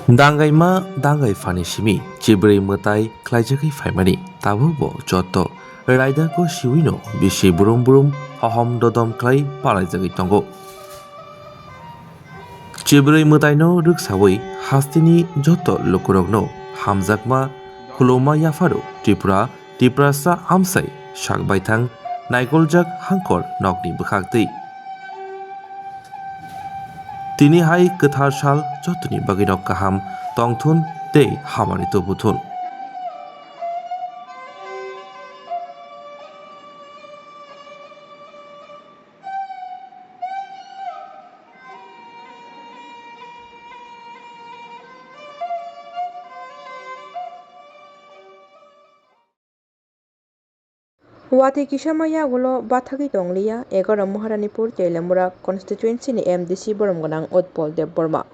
Dangai ma dangai fani simi chibri mutai klaijaki faimani tabubo joto raida ko siwino bisi burum burum hohom dodom klai palaijagi tongo. Chibri mutai no ruksawi hastini joto lukurogno hamjakma kuloma yafaro Tripura sa amsai shakbaithang naigoljak hangkor nokni bukhaktei. Tini hai kethar sal jotoni baginok kaham tongthun tei hamani tobuthun. Wati Kisamaya gulo Bathagi Tonglia, Egora Moharanipur, Telemura constituency ni MDC Boromganang Utpol Deb Burma.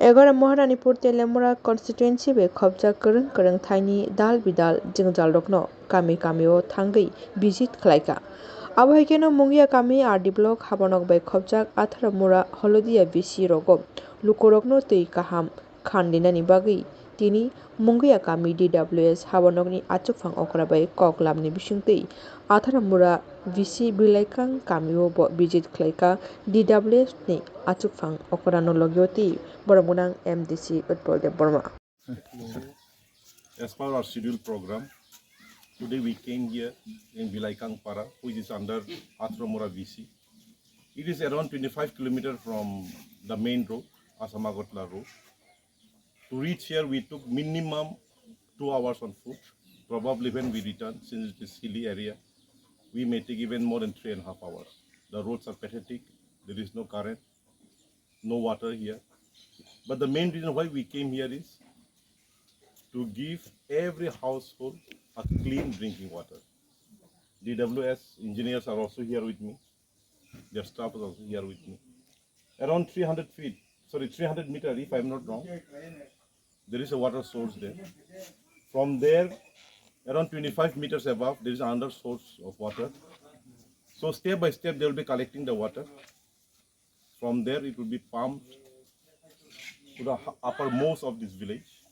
Egora Moharanipur Telemura constituency be khobja kereng thaini dal bidal jingjal rokno kami o thangai visit khlaika. Abhaikeno Mungia kami RD block habanok be khobjak Atharamura Holodia BC rogo lukorokno tei kaham khandinani bagi tini Mungia kami DWS habanokni achukphang okrabai koklamni bisingtei Atharamura VC bilaikang kamio bo visit khlaika DWS ni achukphang okrano logyoti Boromgunang MDC Utpol Deb Burma. As per our scheduled program, today we came here in Vilaikang Para, which is under Atharamura VC. It is around 25 kilometers from the main road, Asamagotla road. To reach here, we took minimum 2 hours on foot. Probably when we return, since it is hilly area, we may take even more than 3.5 hours. The roads are pathetic. There is no current, no water here. But the main reason why we came here is to give every household a clean drinking water. DWS engineers are also here with me. Their staff is also here with me. Around 300 meters, if I'm not wrong, there is a water source there. From there, around 25 meters above, there is another source of water. So step by step, they will be collecting the water. From there, it will be pumped to the uppermost of this village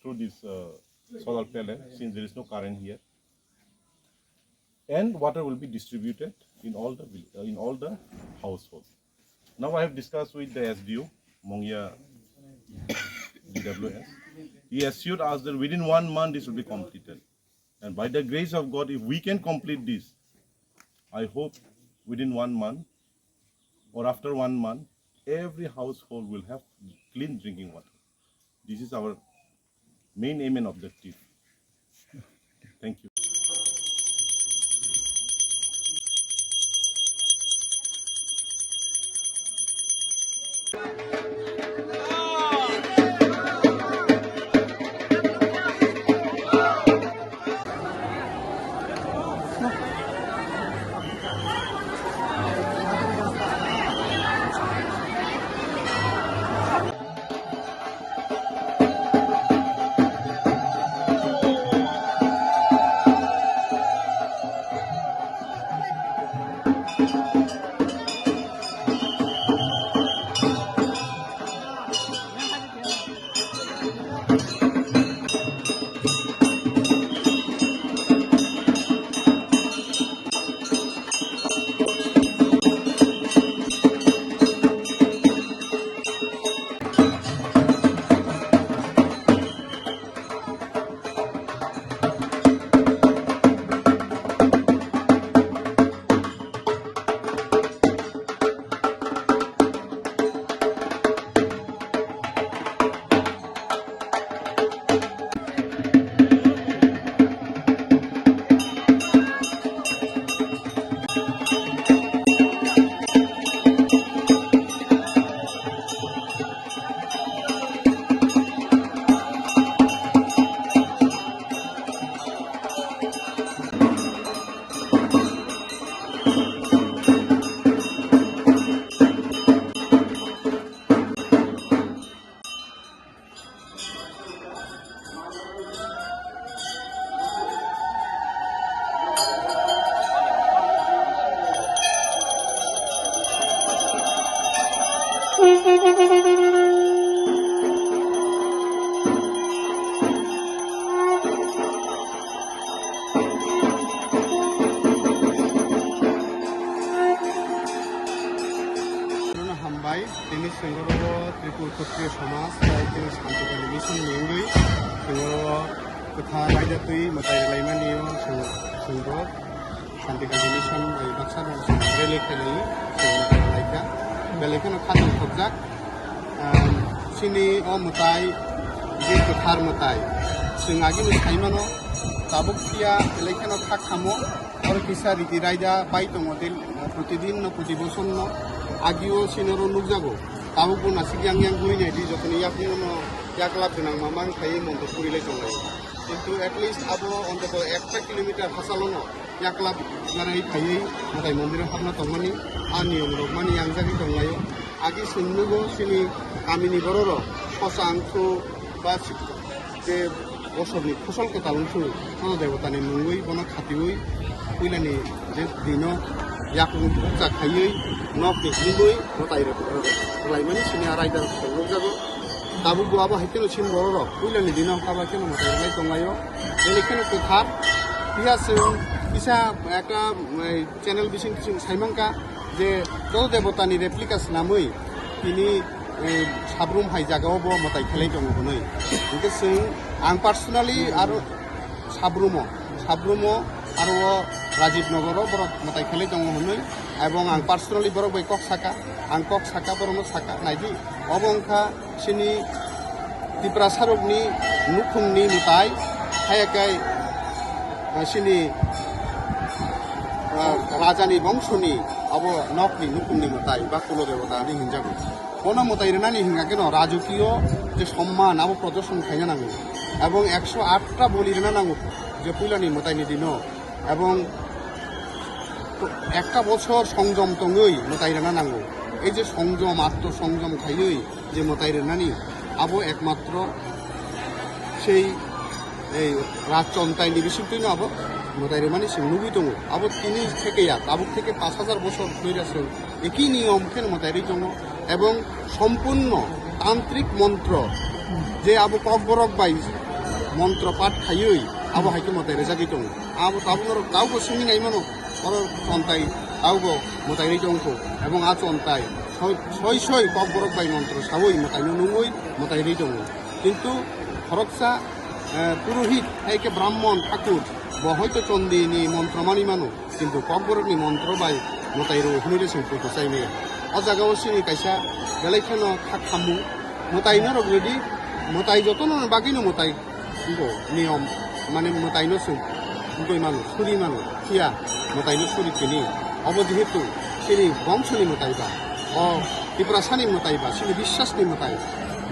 through this solar panel, since there is no current here, and water will be distributed in all the households. Now I have discussed with the SDO, Mongia DWS. He assured us that within 1 month this will be completed, and by the grace of God, if we can complete this, I hope within 1 month or after 1 month, every household will have clean drinking water. This is our main aim and objective. Thank you. हामबाय दिनै सिंगरो त्रिपुर क्षत्रिय समाज दिनै शान्तिकारि mission निंगै सिंगरो कथा रायजातुई मताय लाइमानियो सिंगरो शान्तिकारि mission Baksa rally खेलि सिंगरो लाइका बेलेखनो खातन खबजाक सिनि अ मताय जे कथार मताय सिं आगिनो साइमानो ताबुकिया बेलेखनो खाखामो और किसा रीति रायजा बाय दङ प्रतिदिन न प्रति बছর न आगियो सिनरो नुकजागो ताबुको नासिक yang गुइनाय दि जखन याकनो न याकला गोनां मामां थायो मन्द पुरिलाय दंलाय किन्तु एटलिस्ट आबो अन्तत 1 किलोमिटार हासालो न याकला जानाय थायो नाथाय मन्दिर हाबना दंमानि आनि रगमानि यांजागि दंलायो आगि सिन्नुगो सिनि गामिनि बररो ससांखौ बा जे बसरनि फसलखौ तालुंसु सना देवतानि मुङै बना खाथियै फैलानि जे दिनो याकनो बुकजा खायै नक निगुयै मताय लाइमानि सिनि रायदार संग जागो दाबु गुआबो हायकेनो सिन बररो फैलानि दिनो काबा केनो मताय लाइ दंलायो बेलेखनो कथार पियासों किसा একটা চ্যানেল বিसिं साइमांका जे जल देवतानि रेप्लिकास नामै तिनि साब्रुम हाइजागावबो मताय खेलाय दङ हनै इनके जों आं पार्सोनाली आरो साब्रुमो आरो राजीव नगराव बरक मताय खेलाय दङ हनै এবং आं पार्सोनाली बरक बै कक साका बरनो साका नायदि अबंखा सिनि त्रिपुरा सारकनि नुखुंनि मताय हायाकाय सिनि राजानि बंशनि अब नकनि नुखुंनि मताय बा कुल देवतानि हिंजागो কোনো মতাই রেনানি হিঙ্গাকেন রাজকীয় যে সম্মান আবো প্রদর্শন খাইনা নাঙ্গো এবং 108টা বলি রেনা নাঙ্গো যে পুইলানি মতাইনি দিন এবং একটা বছর সংযম তঙ্গই মতাই রেনা নাঙ্গো এই যে সংযম আত্মসংযম খাইই যে মতাই রেনানি আবো একমাত্র সেই এই রাজচন্তাইনি বিশুদ্ধই না আবো মতাই রেমানি সিংনুবি দङ আবো তিনি থেকে আবো থেকে 5000 বছর ধরে একই নিয়ম কেন মতাই রে দङ এবং সম্পূর্ণ তান্ত্রিক মন্ত্র যে আবো ককবরক বাই মন্ত্র পাঠ খাইই আবো হাইকে মতাই রেজাগি দङ আবো তাবুর দাউবো সিনি নাইমানো আর চন্তাই দাউবো মতাই রে দङखौ এবং আ চন্তাই ছয় ককবরক বাই মন্ত্র সাবই মতাই নুঙ্গই মতাই রে দङ কিন্তু ফরকসা পুরোহিত হাইকে ব্রাহ্মণ ঠাকুর হয়তো চন্দিনি মন্ত্র মানি মানো কিন্তু ককবরকনি মন্ত্র বাই মতাই রে হুনিলে সিংপুটো চাইনে अजागाव सिनि कायसा बेलायखनो खामु मतायनो रगरेदि मताय जतन बागिनो मताय नियम माने मतायनो सु गय मानु सुरि मानु किया मतायनो सुरि तिनि अब जेहेतु सिनि बंशनि मतायबा अ त्रिपुरासानि मतायबा सिनि বিশ্বাসनि मताय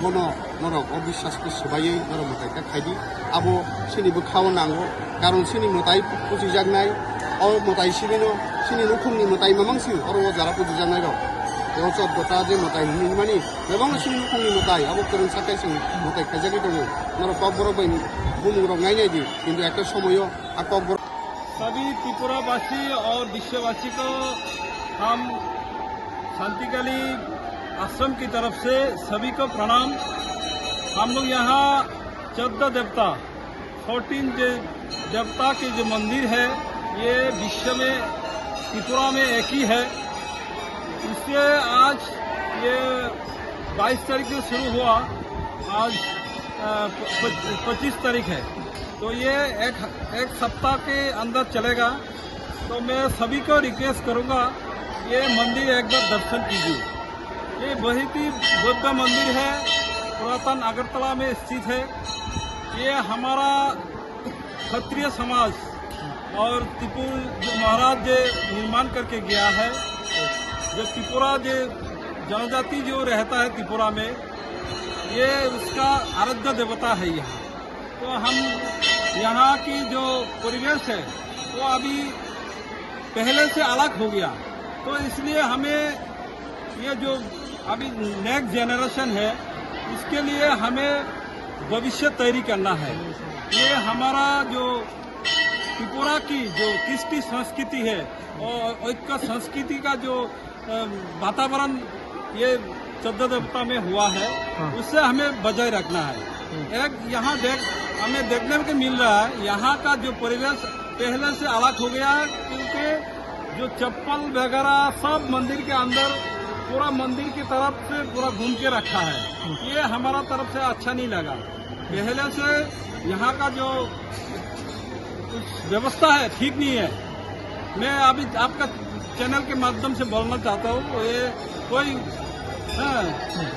बन नरक अबिश्वासखौ सोबायै नरक मतायखा खायदि आबो सिनिबो खावो नांगौ कारण सिनि मताय पुजिजागनाय अ मताय सिबिनो सिनि नुखुंनि मताय मामांसि अरो जारा पुजिजागनाय र Yosot kota je motai mani, memang sini kuni motai, abu turun sakai sini motai kerja gitu mu, nara kobor bayi bumi orang lain aja, কিন্তু একটা সময়ও আকবর सभी त्रिपुरावासी और विश्ववासी को हम शांतिकाली आश्रम की तरफ से सभी को प्रणाम। हम लोग यहाँ 14 देवता 14 देवता के जो मंदिर है ये विश्व में त्रिपुरा में एक ही है। इससे आज ये 22 तारीख से शुरू हुआ, आज 25 तारीख है, तो ये एक सप्ताह के अंदर चलेगा। तो मैं सभी को रिक्वेस्ट करूँगा ये मंदिर एक बार दर्शन कीजिए। ये बहुत ही बौद्ध मंदिर है, पुरातन अगरतला में स्थित है। ये हमारा क्षत्रिय समाज और त्रिपुर महाराज जो निर्माण करके गया है, जो त्रिपुरा जो जनजाति जो रहता है त्रिपुरा में, ये उसका आराध्य देवता है यहाँ। तो हम यहाँ की जो परिवेश है वो अभी पहले से अलग हो गया, तो इसलिए हमें ये जो अभी नेक्स्ट जनरेशन है इसके लिए हमें भविष्य तैयारी करना है। ये हमारा जो त्रिपुरा की जो कृष्टि संस्कृति है और ऐक्य संस्कृति का जो वातावरण ये 14 देवता में हुआ है, उससे हमें बजाय रखना है। एक यहाँ हमें देखने को मिल रहा है यहाँ का जो परिवेश पहले से अलग हो गया है, क्योंकि जो चप्पल वगैरह सब मंदिर के अंदर पूरा मंदिर की तरफ से पूरा घूम के रखा है। ये हमारा तरफ से अच्छा नहीं लगा। पहले से यहाँ का जो व्यवस्था है ठीक नहीं है। मैं अभी आपका चैनल के माध्यम से बोलना चाहता हूँ, ये कोई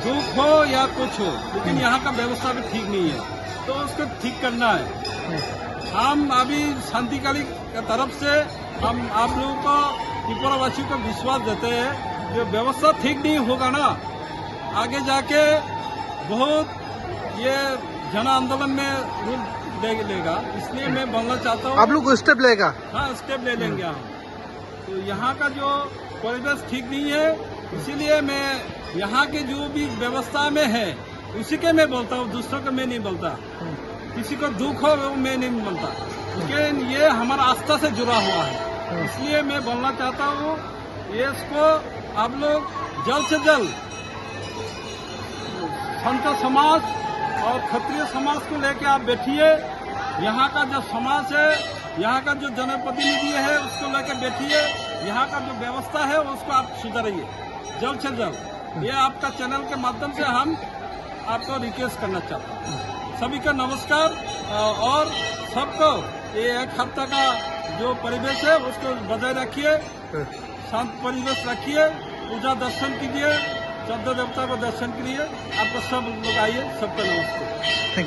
दुख हो या कुछ हो, लेकिन यहाँ का व्यवस्था भी ठीक नहीं है, तो उसको ठीक करना है। हम अभी शांतिकाली की तरफ से हम आप लोगों को त्रिपुरा वासियों को विश्वास देते हैं, जो व्यवस्था ठीक नहीं होगा ना, आगे जाके बहुत ये जन आंदोलन में रूप लेगा। इसलिए मैं बोलना चाहता हूँ, आप लोग स्टेप लेगा? हाँ, स्टेप ले लेंगे हम। तो यहाँ का जो परिवेश ठीक नहीं है, इसीलिए मैं यहाँ के जो भी व्यवस्था में है उसी के मैं बोलता हूँ, दूसरों को मैं नहीं बोलता। किसी को दुख हो वो मैं नहीं बोलता, लेकिन ये हमारा आस्था से जुड़ा हुआ है। इसलिए मैं बोलना चाहता हूँ, ये इसको आप लोग जल्द से जल्द संत समाज और क्षत्रिय समाज को लेके आप बैठिए। यहाँ का जो समाज है, यहाँ का जो जनप्रतिनिधि है, उसको लेकर बैठिए। यहाँ का जो व्यवस्था है उसको आप सुधारिए जल्द से जल्द। ये आपका चैनल के माध्यम से हम आपको रिक्वेस्ट करना चाहते हैं। सभी का नमस्कार, और सबको ये एक हफ्ता का जो परिवेश है उसको बजाय रखिए, शांत परिवेश रखिए, पूजा दर्शन कीजिए, 14 देवता को दर्शन कीजिए। आपको सब लोग आइए, सबका नमस्कार। Thank you.